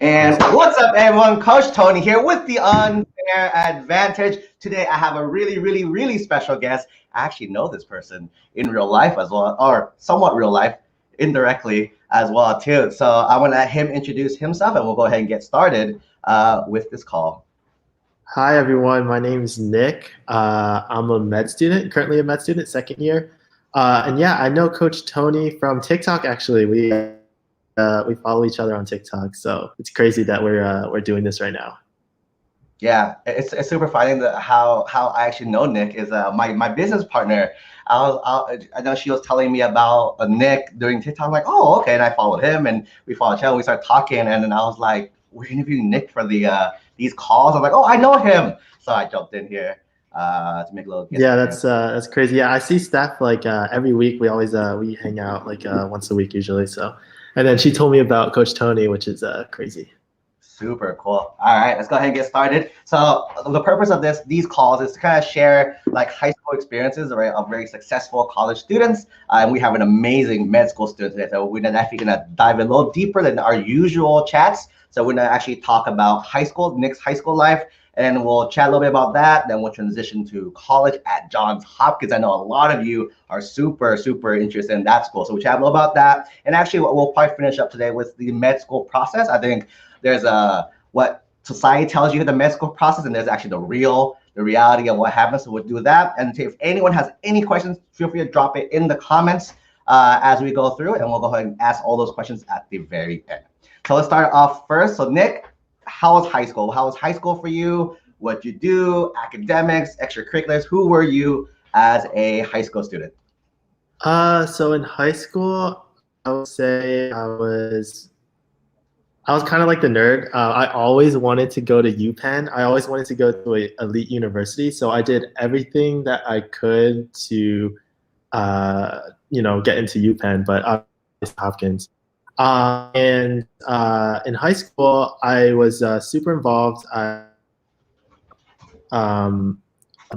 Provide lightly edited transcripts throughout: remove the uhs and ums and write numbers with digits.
And what's up, everyone? Coach Tony here with the Unfair Advantage. Today, I have a really special guest. I actually know this person in real life as well, or somewhat real life, indirectly as well, too. So I want to let him introduce himself, and we'll go ahead and get started with this call. Hi, everyone. My name is Nick. I'm a med student, currently a med student, second year. And yeah, I know Coach Tony from TikTok, actually. We follow each other on TikTok, so it's crazy that we're doing this right now. Yeah, it's super funny that how I actually know Nick is my business partner. I know she was telling me about Nick during TikTok. I'm like, oh, okay, and I followed him, and we followed each other. We started talking, and then I was like, we're interviewing Nick for these calls. I'm like, oh, I know him, so I jumped in here to make a little. Yeah, that's crazy. Yeah, I see Steph like every week. We always we hang out like once a week usually. So, and then she told me about Coach Tony, which is crazy. Super cool. All right, let's go ahead and get started. So the purpose of these calls is to kind of share like high school experiences, right, of very successful college students. And we have an amazing med school student today. So we're actually gonna dive a little deeper than our usual chats. So we're gonna actually talk about high school, Nick's high school life, and we'll chat a little bit about that. Then we'll transition to college at Johns Hopkins. I know a lot of you are super interested in that school. So we'll chat a little about that. And actually, we'll probably finish up today with the med school process. I think there's what society tells you the med school process, and there's actually the reality of what happens. So we'll do that. And if anyone has any questions, feel free to drop it in the comments as we go through, and we'll go ahead and ask all those questions at the very end. So let's start off first. So Nick, how was high school? How was high school for you? What you do, academics, extracurriculars? Who were you as a high school student? So in high school, I would say I was kind of like the nerd. I always wanted to go to UPenn. I always wanted to go to an elite university. So I did everything that I could to, get into UPenn, but I was Hopkins. And in high school, I was super involved. A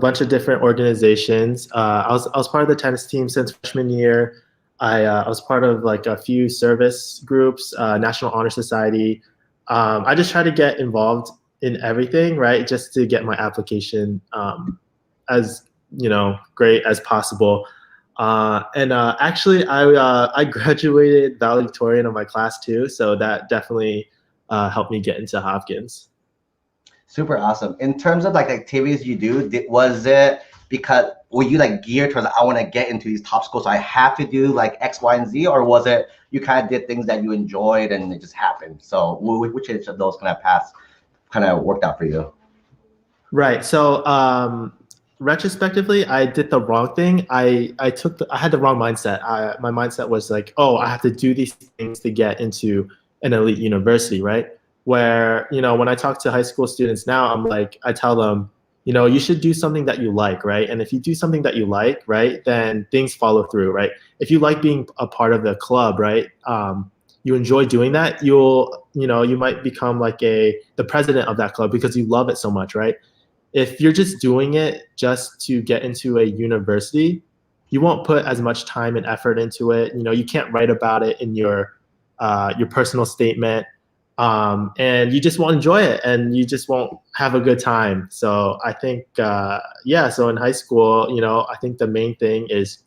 bunch of different organizations. I was part of the tennis team since freshman year. I was part of like a few service groups, National Honor Society. I just try to get involved in everything, right? Just to get my application as great as possible. And actually, I graduated valedictorian of my class too, so that definitely helped me get into Hopkins. Super awesome. In terms of like activities you do, was it because were you like geared towards I want to get into these top schools, so I have to do like X, Y, and Z, or was it you kind of did things that you enjoyed and it just happened? So which of those kind of paths kind of worked out for you? Right. So retrospectively, I did the wrong thing. I had the wrong mindset. My mindset was like, oh, I have to do these things to get into an elite university, right? Where, when I talk to high school students now, I'm like, I tell them, you should do something that you like, right? And if you do something that you like, right, then things follow through, right? If you like being a part of the club, right, you enjoy doing that, you might become like the president of that club because you love it so much, right? If you're just doing it just to get into a university, you won't put as much time and effort into it. You can't write about it in your personal statement. And you just won't enjoy it and you just won't have a good time. So I think, so in high school, I think the main thing is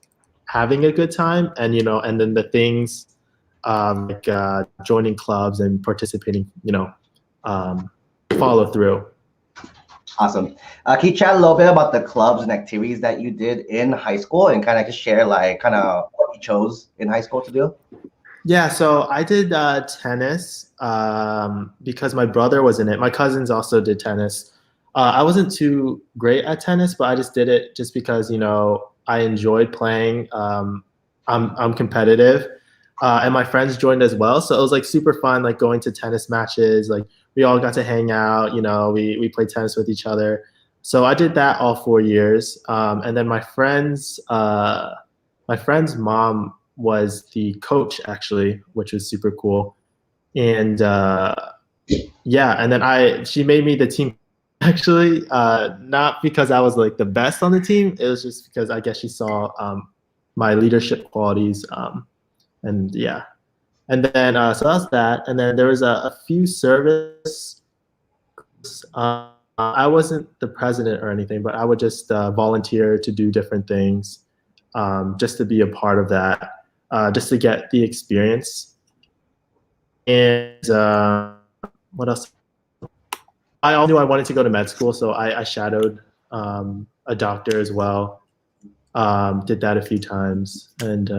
having a good time and, and then the things like joining clubs and participating, follow through. Awesome. Can you chat a little bit about the clubs and activities that you did in high school and kind of just share like kind of what you chose in high school to do? Yeah, so I did tennis because my brother was in it. My cousins also did tennis. I wasn't too great at tennis, but I just did it just because I enjoyed playing. I'm competitive, and my friends joined as well. So it was like super fun, like going to tennis matches. Like we all got to hang out. We played tennis with each other. So I did that all 4 years, and then my friend's mom was the coach actually, which was super cool. And and then she made me the team actually, not because I was like the best on the team. It was just because I guess she saw my leadership qualities. And yeah. And then so that was that. And then there was a few service. I wasn't the president or anything, but I would just volunteer to do different things, just to be a part of that, just to get the experience. And what else? I all knew I wanted to go to med school, so I shadowed a doctor as well. Did that a few times, and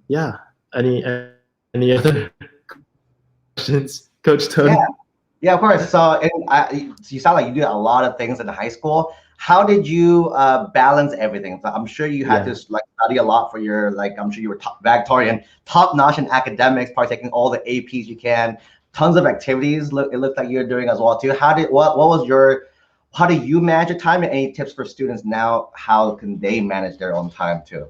yeah. Any other questions, Coach Tony? Yeah. Yeah, of course. So you sound like you did a lot of things in high school. How did you balance everything? So I'm sure you had to like study a lot for your, like, I'm sure you were valedictorian, top notch in academics, partaking all the APs you can, tons of activities. It looked like you're doing as well too. How do you manage your time, and any tips for students now? How can they manage their own time too?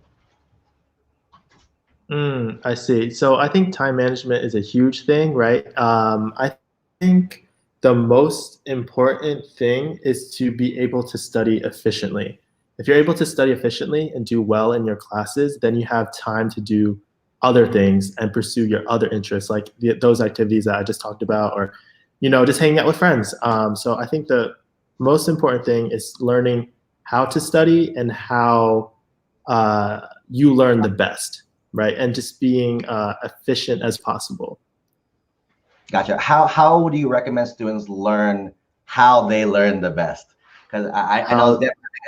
I see. So I think time management is a huge thing, right? I think the most important thing is to be able to study efficiently. If you're able to study efficiently and do well in your classes, then you have time to do other things and pursue your other interests, like those activities that I just talked about, or, just hanging out with friends. So I think the most important thing is learning how to study and how you learn the best, right? And just being efficient as possible. Gotcha. How do you recommend students learn how they learn the best? Because I know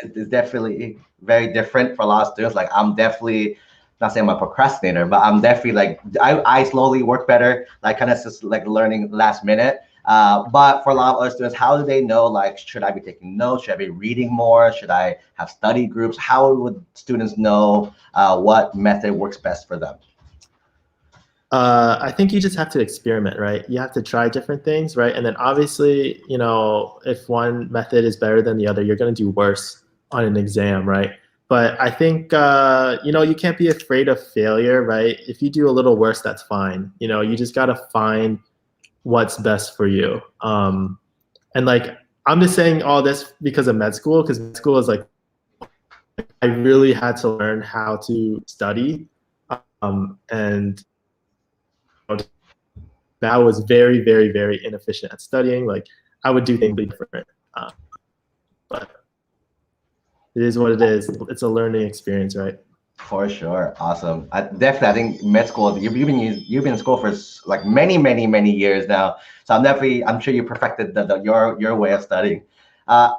it's definitely very different for a lot of students. Like, I'm definitely not saying I'm a procrastinator, but I'm definitely like, I slowly work better, like kind of just like learning last minute. But for a lot of other students, how do they know, like, should I be taking notes? Should I be reading more? Should I have study groups? How would students know what method works best for them? I think you just have to experiment, right? You have to try different things, right? And then obviously, if one method is better than the other, you're going to do worse on an exam, right? But I think, you can't be afraid of failure, right? If you do a little worse, that's fine. You just got to find what's best for you. And like, I'm just saying all this because of med school, because med school is like, I really had to learn how to study. And I was very, very, very inefficient at studying. Like, I would do things different. But it is what it is. It's a learning experience, right? For sure. Awesome. I think med school, you've been in school for like many, many, many years now. So I'm sure you perfected your way of studying.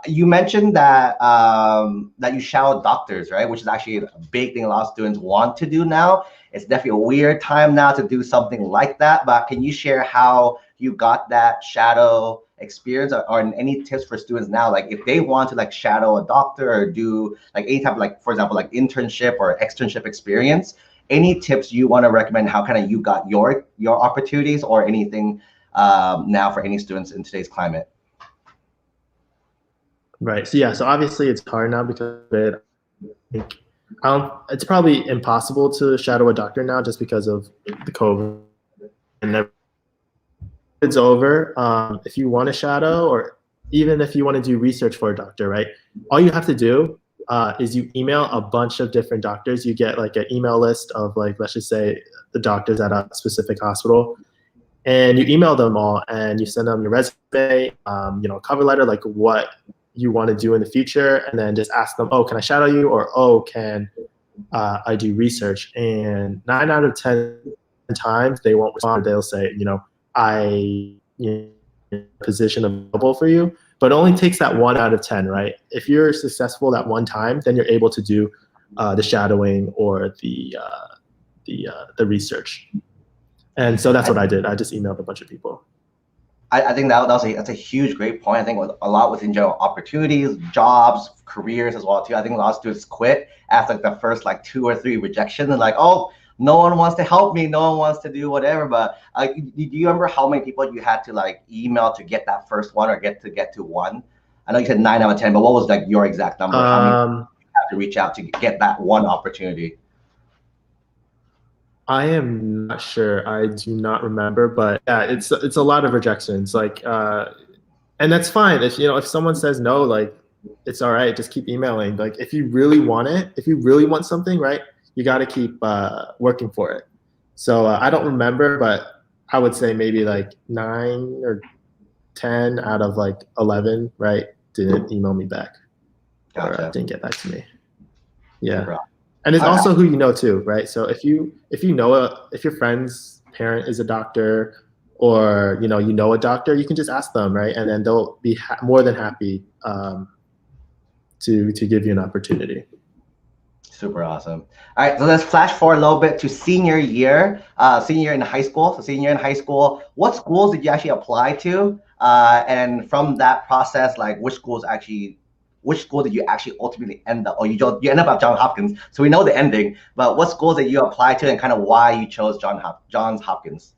You mentioned that that you shadow doctors, right? Which is actually a big thing a lot of students want to do now. It's definitely a weird time now to do something like that. But can you share how you got that shadow experience, or any tips for students now, like if they want to like shadow a doctor or do like any type of, like, for example, like internship or externship experience? Any tips you want to recommend, how kind of you got your opportunities, or anything now for any students in today's climate? Right. So yeah. So obviously it's hard now because of it. It's probably impossible to shadow a doctor now just because of the COVID. And it's over. If you want to shadow, or even if you want to do research for a doctor, right? All you have to do is you email a bunch of different doctors. You get like an email list of, like, let's just say the doctors at a specific hospital, and you email them all, and you send them your resume, cover letter, like what you want to do in the future, and then just ask them, oh, can I shadow you? Or, oh, can I do research? And 9 out of 10 times they won't respond. They'll say, position available for you. But it only takes that 1 out of 10, right? If you're successful that one time, then you're able to do the shadowing or the research. And so that's what I did. I just emailed a bunch of people. I think that's a huge, great point. I think with a lot within general opportunities, jobs, careers as well too. I think a lot of students quit after like the first like 2 or 3 rejections, and like, oh, no one wants to help me, no one wants to do whatever. But do you remember how many people you had to like email to get that first one, or get to one? I know you said 9 out of 10, but what was like your exact number? How many you have to reach out to get that one opportunity? I am not sure. I do not remember, but yeah, it's a lot of rejections. Like, and that's fine. If someone says no, like, it's all right. Just keep emailing. Like, if you really want it, if you really want something, right, you got to keep working for it. So I don't remember, but I would say maybe like 9 or 10 out of like 11, right, didn't email me back or Gotcha. didn't get back to me. Yeah. Super. And it's All right. also who you know too, right? So if you know if your friend's parent is a doctor, or you know a doctor, you can just ask them, right? And then they'll be more than happy to give you an opportunity. Super awesome. All right, so let's flash forward a little bit to senior year, senior year in high school. So senior year in high school, what schools did you actually apply to? And from that process, like which school did you actually ultimately end up, or you end up at Johns Hopkins? So we know the ending, but what schools did you apply to, and kind of why you chose Johns Hopkins?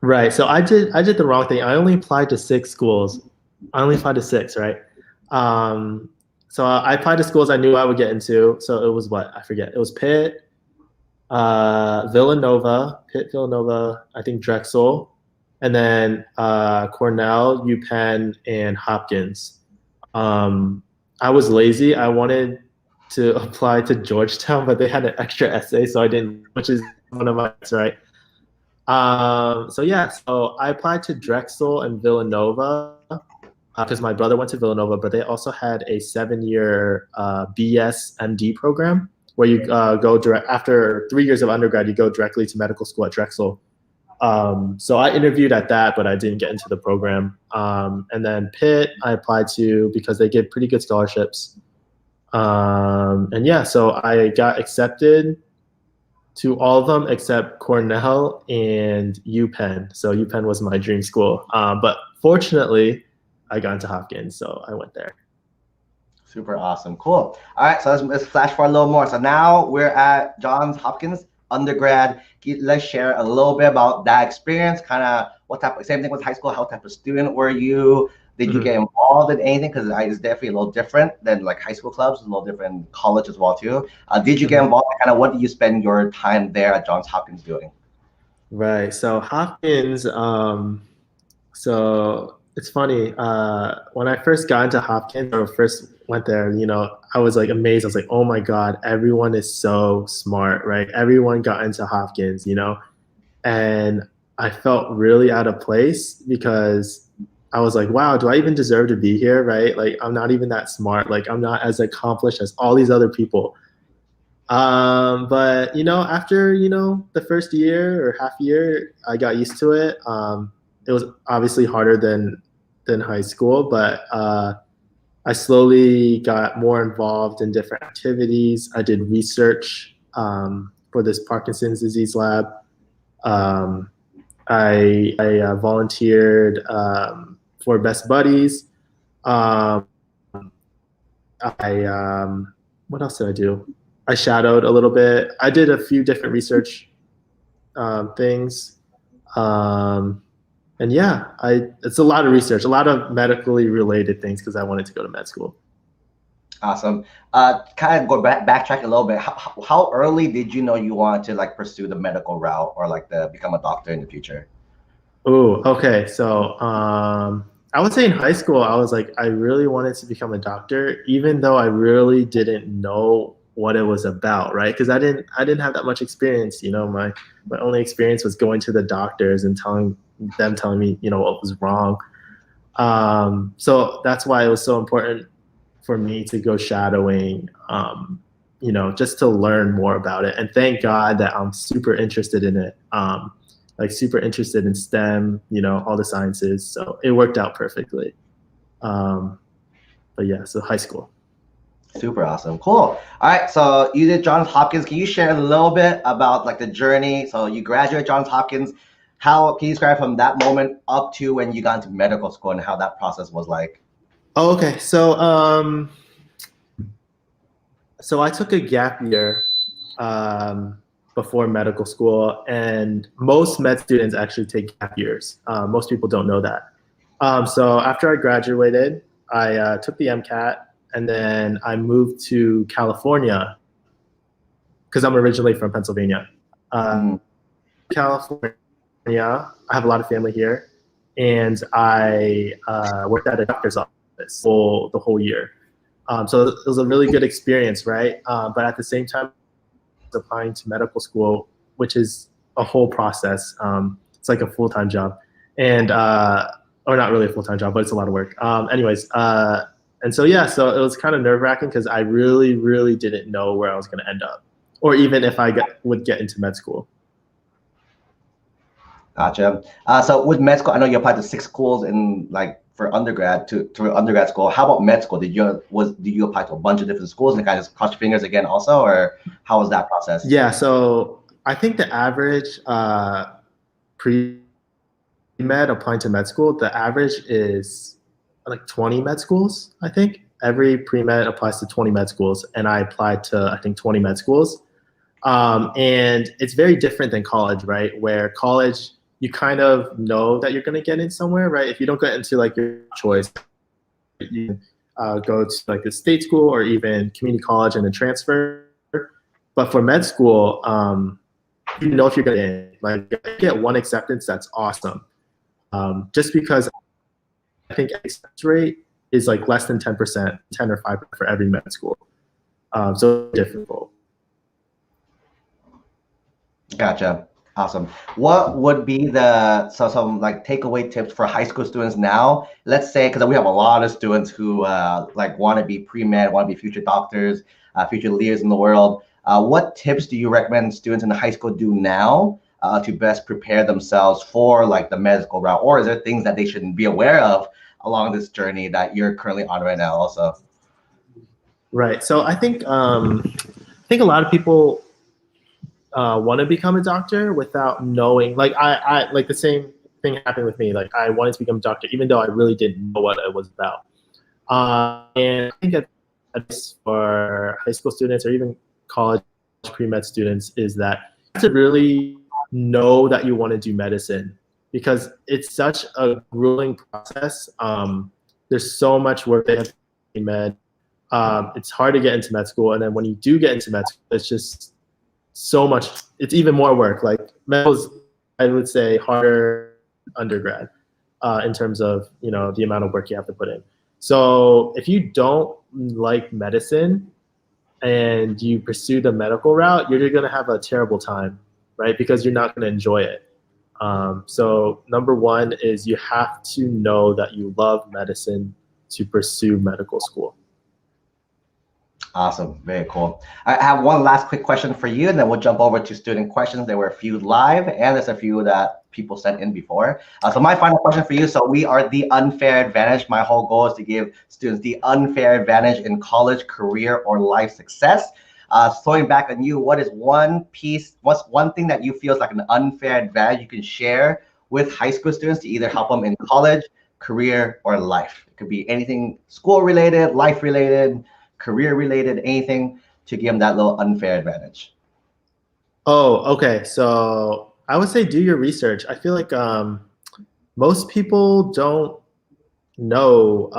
Right. So I did the wrong thing. I only applied to 6 schools. I only applied to 6, right? Um, so I applied to schools I knew I would get into. So it was what? I forget. It was Pitt, Villanova, I think Drexel, and then Cornell, UPenn, and Hopkins. I was lazy. I wanted to apply to Georgetown, but they had an extra essay, so I didn't, which is one of my, right? So yeah, so I applied to Drexel and Villanova because my brother went to Villanova, but they also had a 7-year BS MD program where you go direct after 3 years of undergrad, you go directly to medical school at Drexel. So I interviewed at that, but I didn't get into the program. And then Pitt, I applied to because they give pretty good scholarships. And yeah, so I got accepted to all of them except Cornell and UPenn. So UPenn was my dream school. But fortunately, I got into Hopkins, so I went there. Super awesome. Cool. All right, so let's flash forward a little more. So now we're at Johns Hopkins undergrad. Let's share a little bit about that experience, kind of what type of, same thing with high school, how type of student were you? Did you get involved in anything? Because it's definitely a little different than like high school clubs, a little different in college as well too. Did you get involved? Kind of what did you spend your time there at Johns Hopkins doing? Right. So Hopkins, so it's funny. When I first got into Hopkins or first went there, I was like amazed. I was like, oh my God, everyone is so smart, right? Everyone got into Hopkins, and I felt really out of place because I was like, wow, do I even deserve to be here, right? Like, I'm not even that smart. Like, I'm not as accomplished as all these other people. But after the first year or half year, I got used to it. It was obviously harder than high school, but I slowly got more involved in different activities. I did research for this Parkinson's disease lab. I volunteered for Best Buddies. What else did I do? I shadowed a little bit. I did a few different research things. And yeah, it's a lot of research, a lot of medically related things because I wanted to go to med school. Awesome. Kind of backtrack a little bit. How early did you know you wanted to like pursue the medical route or like become a doctor in the future? Oh, okay. So I would say in high school, I was like, I really wanted to become a doctor, even though I really didn't know what it was about, right? Because I didn't have that much experience. My only experience was going to the doctors and telling me, what was wrong. So that's why it was so important for me to go shadowing, just to learn more about it. And thank God that I'm super interested in it. Like super interested in STEM, all the sciences. So it worked out perfectly. But yeah, so high school. Super awesome. Cool. All right. So you did Johns Hopkins. Can you share a little bit about like the journey? So you graduated Johns Hopkins. How can you describe from that moment up to when you got into medical school and how that process was like? Oh, okay. So I took a gap year before medical school, and most med students actually take gap years. Most people don't know that. So after I graduated, I took the MCAT, and then I moved to California because I'm originally from Pennsylvania. California, I have a lot of family here, and I worked at a doctor's office the whole year. So it was a really good experience, right? But at the same time, I was applying to medical school, which is a whole process. It's like a full-time job, and or not really a full-time job, but it's a lot of work. And so yeah, so it was kind of nerve-wracking because I really, really didn't know where I was going to end up, or even if I would get into med school. Gotcha. So with med school, I know you applied to 6 schools in like for undergrad to undergrad school. How about med school? Did you apply to a bunch of different schools and kind of just cross your fingers again also, or how was that process? Yeah, so I think the average pre-med applying to med school, the average is like 20 med schools, I think. Every pre-med applies to 20 med schools, and I applied to, I think, 20 med schools. And it's very different than college, right? Where college, you kind of know that you're going to get in somewhere, right? If you don't get into like your choice, you go to like the state school or even community college and then transfer. But for med school, you know if you're going to get one acceptance, that's awesome. Just because I think acceptance rate is like less than 10%, 10 or 5% for every med school. So difficult. Gotcha. Awesome. What would be some like takeaway tips for high school students now? Let's say, because we have a lot of students who like want to be pre-med, want to be future doctors, future leaders in the world. What tips do you recommend students in high school do now to best prepare themselves for like the medical route? Or is there things that they shouldn't be aware of along this journey that you're currently on right now also? Right. So I think a lot of people want to become a doctor without knowing. Like I like the same thing happened with me. Like I wanted to become a doctor even though I really didn't know what it was about. And I think at least for high school students or even college pre-med students is that you have to really know that you want to do medicine because it's such a grueling process. There's so much work they have to do in med. It's hard to get into med school, and then when you do get into med school, it's just so much. It's even more work. Like med is, I would say, harder undergrad in terms of the amount of work you have to put in. So if you don't like medicine and you pursue the medical route, you're going to have a terrible time, right? Because you're not going to enjoy it. So number one is you have to know that you love medicine to pursue medical school. Awesome. Very cool. I have one last quick question for you, and then we'll jump over to student questions. There were a few live, and there's a few that people sent in before. So my final question for you. So we are the unfair advantage. My whole goal is to give students the unfair advantage in college, career, or life success. Throwing back on you, what's one thing that you feel is like an unfair advantage you can share with high school students to either help them in college, career, or life? It could be anything school related, life related, career related, anything to give them that little unfair advantage. Oh, okay. So I would say do your research. I feel like most people don't know,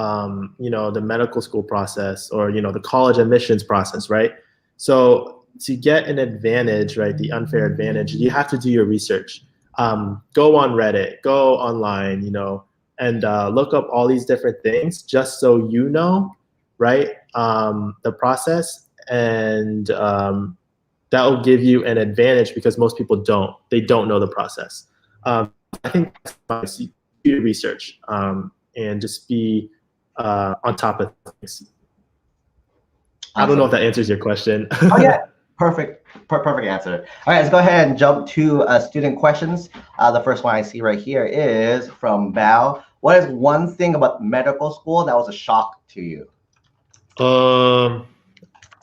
the medical school process or, the college admissions process, right? So to get an advantage, right, the unfair advantage, you have to do your research. Go on Reddit, go online, and look up all these different things just so you know, right, the process, and that will give you an advantage because most people don't. They don't know the process. I think that's do your research and just be on top of things. Awesome. I don't know if that answers your question. Oh yeah, perfect answer. All right, let's go ahead and jump to student questions. The first one I see right here is from Bao. What is one thing about medical school that was a shock to you?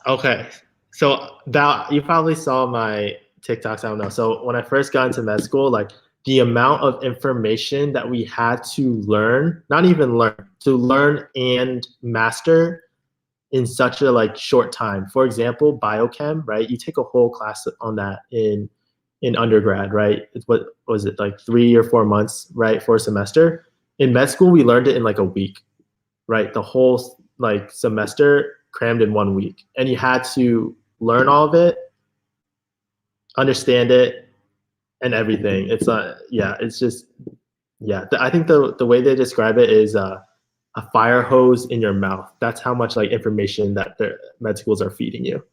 Okay. So Bao, you probably saw my TikToks, I don't know. So when I first got into med school, like the amount of information that we had to learn, not even learn, to learn and master in such a short time. For example, biochem, right? You take a whole class on that in undergrad, right? It's what was it, like 3 or 4 months, right, for a semester? In med school, we learned it in like a week, right? The whole semester crammed in 1 week, and you had to learn all of it, understand it, and everything. It's it's just I think the way they describe it is a fire hose in your mouth. That's how much information that the med schools are feeding you.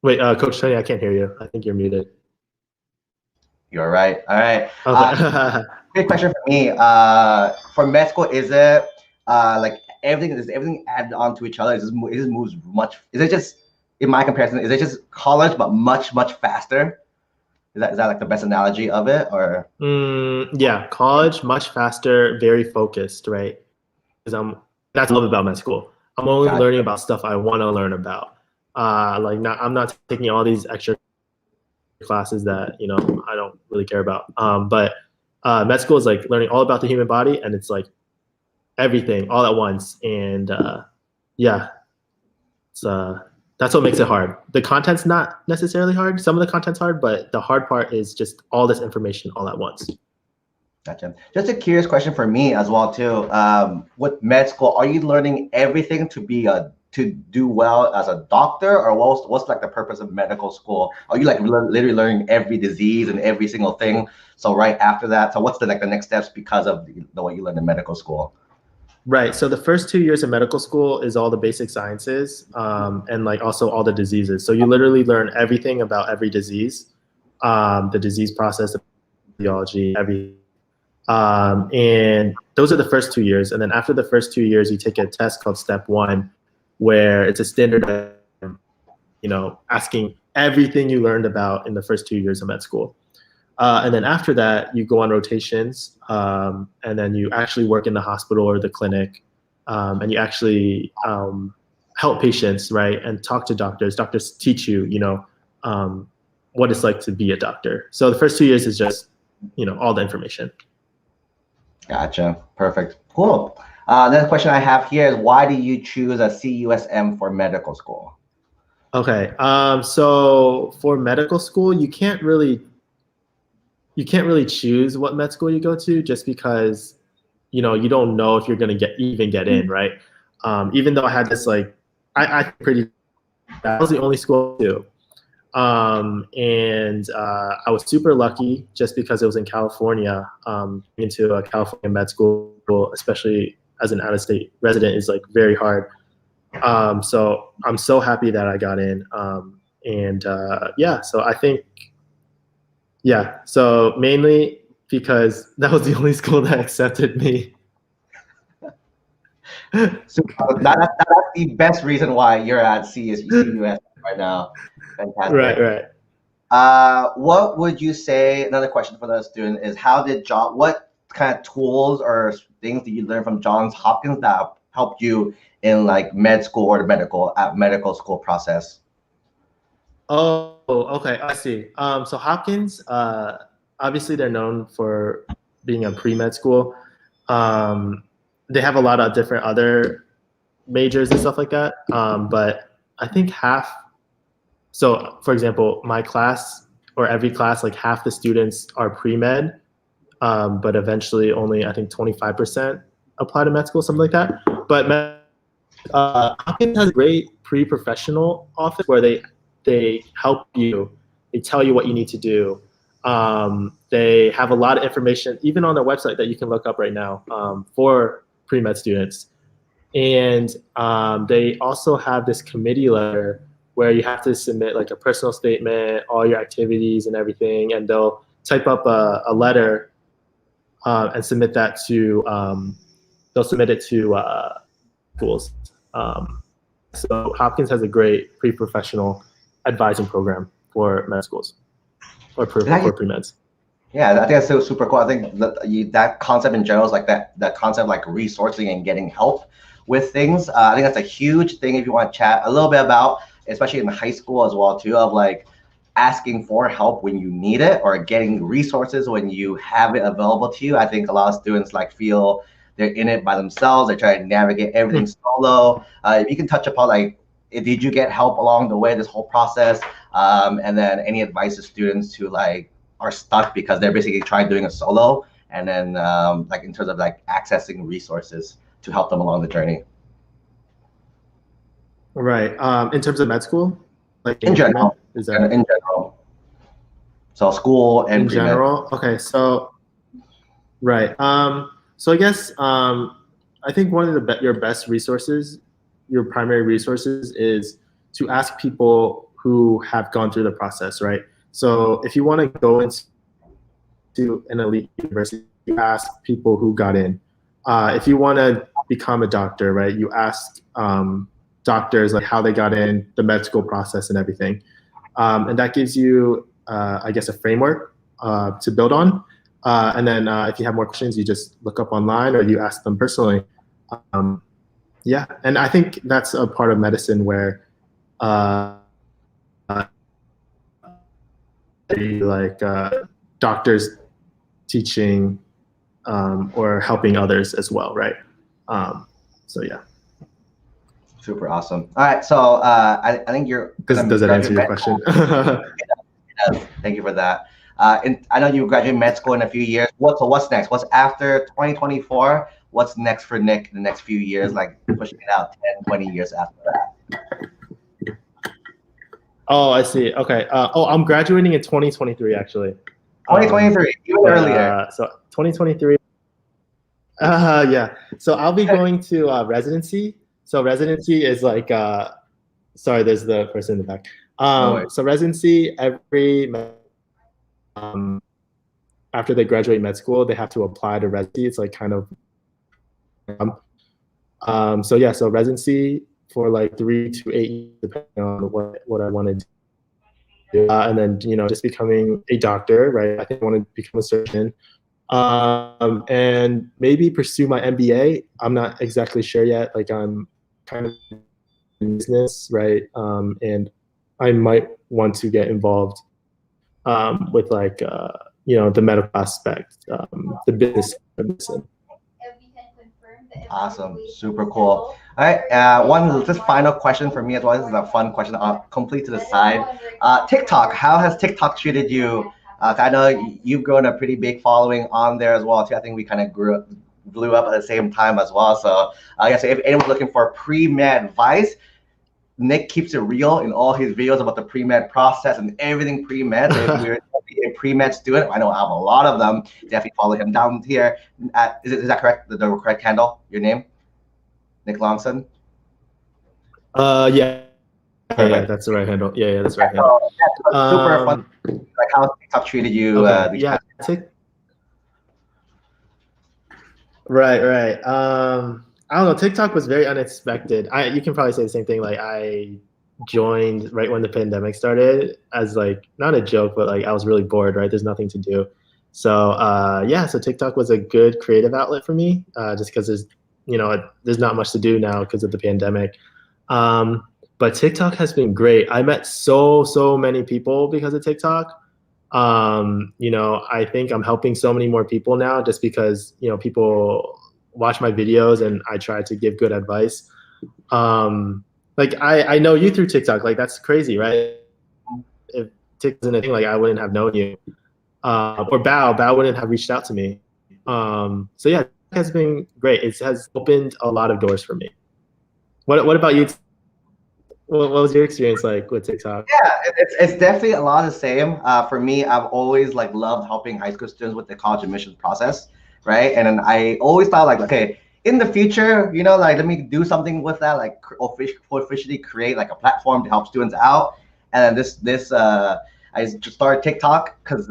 Wait, Coach Tony, I can't hear you. I think you're muted. You're right. All right. Okay. Great question for me. For med school, is it like everything is everything added on to each other? It just moves much. Is it just in my comparison? Is it just college but much faster? Is that like the best analogy of it, or? Yeah, college much faster, very focused, right? Because that's what I love about med school. I'm only Gotcha. learning about stuff I want to learn about. I'm not taking all these extra classes that I don't really care about. But med school is like learning all about the human body, and it's like everything all at once. And yeah, it's that's what makes it hard. The content's not necessarily hard. Some of the content's hard, but the hard part is just all this information all at once. Gotcha. Just a curious question for me as well too. With med school, are you learning everything to do well as a doctor, or what's like the purpose of medical school? Are you like literally learning every disease and every single thing? So right after that, so what's the next steps because of the way you learn in medical school? Right. So the first 2 years of medical school is all the basic sciences, and like also all the diseases. So you literally learn everything about every disease, the disease process, the physiology, everything. And those are the first 2 years. And then after the first 2 years, you take a test called Step 1, where it's a standard, asking everything you learned about in the first 2 years of med school. And then after that, you go on rotations, and then you actually work in the hospital or the clinic, and you actually help patients, right, and talk to doctors. Doctors teach you, what it's like to be a doctor. So the first 2 years is just, all the information. Gotcha. Perfect. Cool. Another question I have here is, why do you choose a CUSM for medical school? Okay. So for medical school, you can't really choose what med school you go to, just because you don't know if you're going to even get in, right? Even though I had this I was the only school too, and I was super lucky just because it was in California. Into a California med school, especially as an out-of-state resident, is like very hard. So I'm so happy that I got in, and yeah. So I think. Yeah, so mainly because that was the only school that accepted me. So that's the best reason why you're at CUS right now. Fantastic. Right. What would you say? Another question for the student is, what kind of tools or things did you learn from Johns Hopkins that helped you in like med school or the medical school process? Oh, okay, I see. So Hopkins, obviously they're known for being a pre-med school. They have a lot of different other majors and stuff like that. But I think so for example, my class or every class, like half the students are pre-med, but eventually only I think 25% apply to med school, something like that. But Hopkins has a great pre-professional office where they help you, they tell you what you need to do. They have a lot of information, even on their website, that you can look up right now, for pre-med students. And they also have this committee letter where you have to submit like a personal statement, all your activities and everything, and they'll type up a letter and submit that to, they'll submit it to schools. So Hopkins has a great pre-professional advising program for med schools or for pre-meds. Yeah, I think that's so super cool. I think that concept in general is like that concept, like resourcing and getting help with things. I think that's a huge thing if you want to chat a little bit about, especially in high school as well too, of like asking for help when you need it or getting resources when you have it available to you. I think a lot of students like feel they're in it by themselves. They're trying to navigate everything solo. If you can touch upon like, did you get help along the way, this whole process? And then any advice to students who like are stuck because they're basically trying doing a solo, and then like in terms of like accessing resources to help them along the journey. Right. In terms of med school, like in general, is that in general? So school and in general. Okay. So right. So I guess I think one of your best resources, your primary resources, is to ask people who have gone through the process, right? So if you want to go into an elite university, you ask people who got in. If you want to become a doctor, right, you ask doctors like how they got in, the med school process and everything. And that gives you, I guess, a framework to build on. And then if you have more questions, you just look up online or you ask them personally. Yeah, and I think that's a part of medicine where like doctors teaching or helping others as well, right? So yeah. Super awesome. All right, so I think you're. Does that answer your question? Yes, thank you for that. And I know you graduate med school in a few years. What's next? What's after 2024? What's next for Nick in the next few years, like pushing it out 10, 20 years after that? Oh, I see. Okay. I'm graduating in 2023, actually. 2023, even earlier. So 2023. Yeah. So I'll be going to residency. So residency is like, sorry, there's the person in the back. So residency, after they graduate med school, they have to apply to residency. It's like kind of, so yeah, so residency for like 3 to 8 years, depending on what I want to do. And then, just becoming a doctor, right? I think I want to become a surgeon. And maybe pursue my MBA. I'm not exactly sure yet. Like I'm kind of in business, right? And I might want to get involved with like, the medical aspect, the business of medicine. Awesome, super cool. All right, one just final question for me as well. This is a fun question. I'll complete to the side. TikTok, how has TikTok treated you? I know you've grown a pretty big following on there as well too. I think we kind of blew up at the same time as well. So I guess if anyone's looking for pre-med advice, Nick keeps it real in all his videos about the pre-med process and everything pre-med. So if you're a pre-med student, I know I have a lot of them. Definitely follow him down here. Is that correct? The correct handle? Your name, Nick Longson? Yeah. Yeah, that's the right handle. Yeah, that's the right handle. Super fun. Like how TikTok treated you? Okay. Yeah. Right. I don't know. TikTok was very unexpected. You can probably say the same thing. Like I joined right when the pandemic started as like not a joke, but like I was really bored. Right, there's nothing to do. So so TikTok was a good creative outlet for me, just because there's not much to do now because of the pandemic. But TikTok has been great. I met so many people because of TikTok. I think I'm helping so many more people now just because people watch my videos and I try to give good advice. Like I know you through TikTok. Like that's crazy, right? If TikTok isn't a thing, like I wouldn't have known you. Or Bao wouldn't have reached out to me. So yeah, it has been great. It has opened a lot of doors for me. What about you? What was your experience like with TikTok? Yeah, it's definitely a lot of the same. For me, I've always like loved helping high school students with the college admissions process, right? And then I always thought like, okay, in the future, like let me do something with that, like officially create like a platform to help students out. And then I just started TikTok because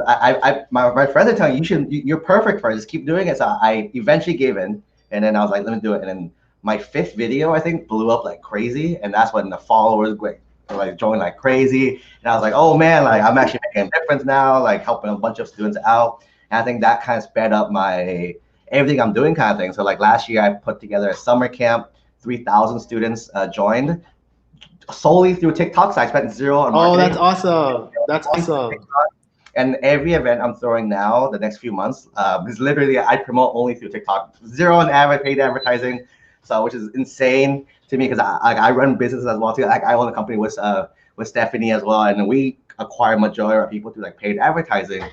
my friends are telling me you're perfect for it. Just keep doing it. So I eventually gave in, and then I was like, let me do it. And then my 5th video, I think, blew up like crazy, and that's when the followers like joined like crazy. And I was like, oh man, like I'm actually making a difference now, like helping a bunch of students out. And I think that kind of sped up my everything I'm doing kind of thing. So like last year, I put together a summer camp. 3,000 students joined solely through TikTok. So I spent zero on marketing. Oh, that's awesome. That's awesome. And every event I'm throwing now, the next few months, is literally I promote only through TikTok. Zero on paid advertising. So which is insane to me because I run businesses as well too. Like I own a company with Stephanie as well, and we acquire majority of our people through like paid advertising.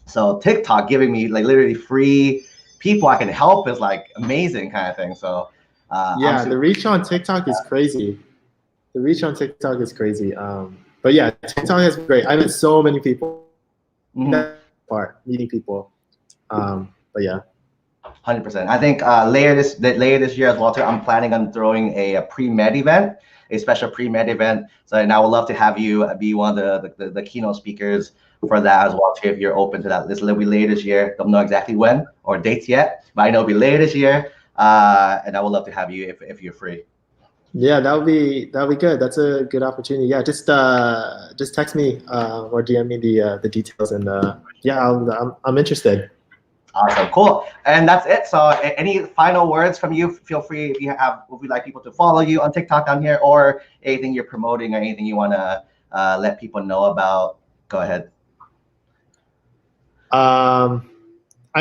So TikTok giving me like literally free people I can help is like amazing kind of thing. So the reach on TikTok is crazy. The reach on TikTok is crazy. But yeah, TikTok is great. I met so many people. That part meeting people. But yeah. 100%. I think later this year as well too, I'm planning on throwing a pre-med event. a special pre-med event. So, and I would love to have you be one of the keynote speakers for that as well too, if you're open to that. This will be later this year. Don't know exactly when or dates yet, but I know it'll be later this year. And I would love to have you if you're free. Yeah, that'll be good. That's a good opportunity. Yeah, just text me or DM me the details, and yeah, I'm interested. Awesome, cool, and that's it. So, any final words from you? Feel free if you'd like people to follow you on TikTok down here, or anything you're promoting, or anything you want to let people know about. Go ahead. I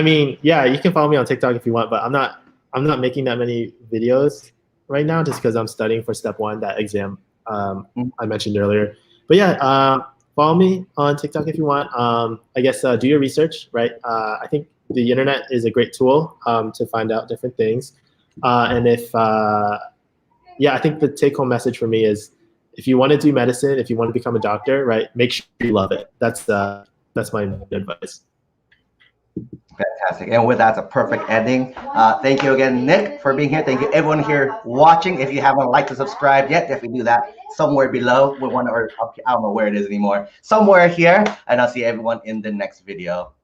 mean, yeah, you can follow me on TikTok if you want, but I'm not making that many videos right now, just because I'm studying for step 1, that exam I mentioned earlier. But yeah, follow me on TikTok if you want. I guess do your research, right? I think the internet is a great tool to find out different things. And I think the take-home message for me is, if you want to do medicine, if you want to become a doctor, right, make sure you love it. That's my advice. Fantastic. And with that, it's a perfect ending. Thank you again, Nick, for being here. Thank you, everyone here watching. If you haven't liked or subscribed yet, definitely do that somewhere below. I don't know where it is anymore. Somewhere here. And I'll see everyone in the next video.